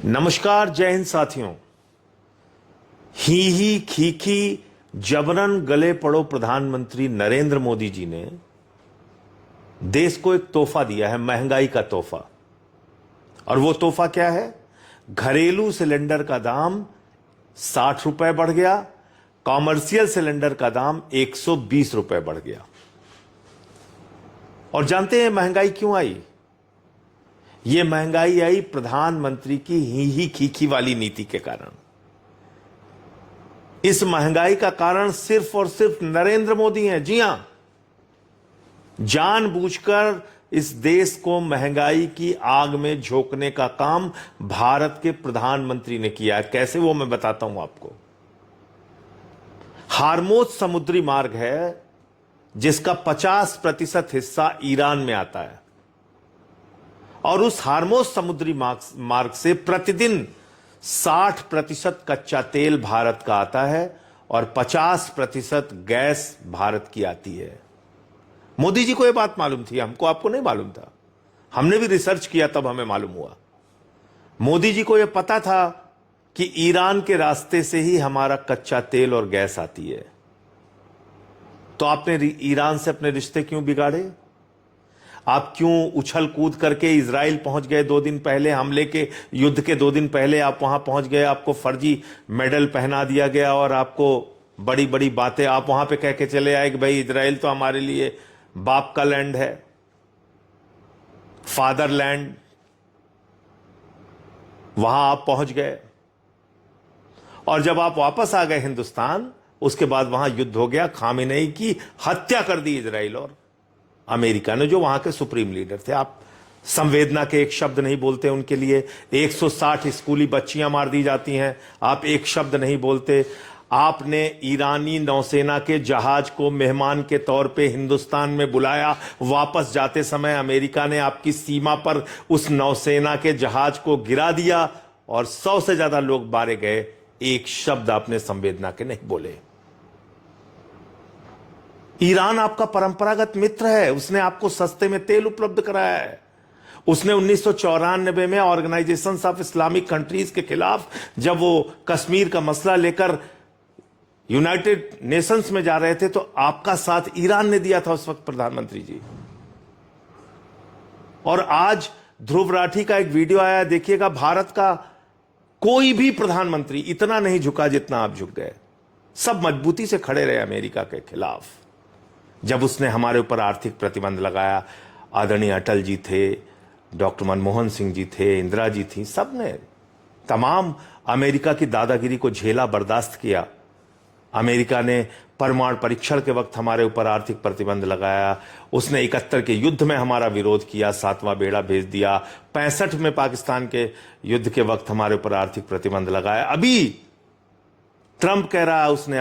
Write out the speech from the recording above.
नमस्कार, जय हिंद साथियों। ही खीखी जबरन गले पड़ो प्रधानमंत्री नरेंद्र मोदी जी ने देश को एक तोहफा दिया है, महंगाई का तोहफा। और वो तोहफा क्या है? घरेलू सिलेंडर का दाम 60 रुपए बढ़ गया, कॉमर्शियल सिलेंडर का दाम 120 रुपए बढ़ गया। और जानते हैं महंगाई क्यों आई? ये महंगाई आई प्रधानमंत्री की ही खीखी वाली नीति के कारण। इस महंगाई का कारण सिर्फ और सिर्फ नरेंद्र मोदी हैं। जी हां, जानबूझकर इस देश को महंगाई की आग में झोंकने का काम भारत के प्रधानमंत्री ने किया है। कैसे, वो मैं बताता हूं आपको। हार्मोज समुद्री मार्ग है जिसका 50% हिस्सा ईरान में आता है, और उस हार्मोज समुद्री मार्ग से प्रतिदिन 60% कच्चा तेल भारत का आता है और 50% गैस भारत की आती है। मोदी जी को यह बात मालूम थी, हमको आपको नहीं मालूम था। हमने भी रिसर्च किया, तब हमें मालूम हुआ। मोदी जी को यह पता था कि ईरान के रास्ते से ही हमारा कच्चा तेल और गैस आती है। तो आपने ईरान से अपने रिश्ते क्यों बिगाड़े? आप क्यों उछल कूद करके इजराइल पहुंच गए? 2 दिन पहले हमले के, युद्ध के 2 दिन पहले आप वहां पहुंच गए, आपको फर्जी मेडल पहना दिया गया और आपको बड़ी बड़ी बातें आप वहां पे कह के चले आए कि भाई इजराइल तो हमारे लिए बाप का लैंड है, फादरलैंड। वहां आप पहुंच गए और जब आप वापस आ गए हिंदुस्तान, उसके बाद वहां युद्ध हो गया। खामेनेई की हत्या कर दी इजराइल और अमेरिका ने, जो वहां के सुप्रीम लीडर थे। आप संवेदना के एक शब्द नहीं बोलते उनके लिए। 160 स्कूली बच्चियां मार दी जाती हैं, आप एक शब्द नहीं बोलते। आपने ईरानी नौसेना के जहाज को मेहमान के तौर पे हिंदुस्तान में बुलाया। वापस जाते समय अमेरिका ने आपकी सीमा पर उस नौसेना के जहाज को गिरा दिया और 100 से ज्यादा लोग मारे गए। एक शब्द आपने संवेदना के नहीं बोले। ईरान आपका परंपरागत मित्र है, उसने आपको सस्ते में तेल उपलब्ध कराया है। उसने 1994 में ऑर्गेनाइजेशन ऑफ इस्लामिक कंट्रीज के खिलाफ जब वो कश्मीर का मसला लेकर यूनाइटेड नेशंस में जा रहे थे, तो आपका साथ ईरान ने दिया था उस वक्त, प्रधानमंत्री जी। और आज ध्रुव राठी का एक वीडियो आया, देखिएगा। भारत का कोई भी प्रधानमंत्री इतना नहीं झुका जितना आप झुक गए। सब मजबूती से खड़े रहे अमेरिका के खिलाफ। जब उसने हमारे ऊपर आर्थिक प्रतिबंध लगाया, आदरणीय अटल जी थे, डॉक्टर मनमोहन सिंह जी थे, इंदिरा जी थी, सबने तमाम अमेरिका की दादागिरी को झेला, बर्दाश्त किया। अमेरिका ने परमाणु परीक्षण के वक्त हमारे ऊपर आर्थिक प्रतिबंध लगाया। उसने 71 के युद्ध में हमारा विरोध किया, 7वां बेड़ा भेज दिया। 65 में पाकिस्तान के युद्ध के वक्त हमारे ऊपर आर्थिक प्रतिबंध लगाया। अभी ट्रंप कह रहा है उसने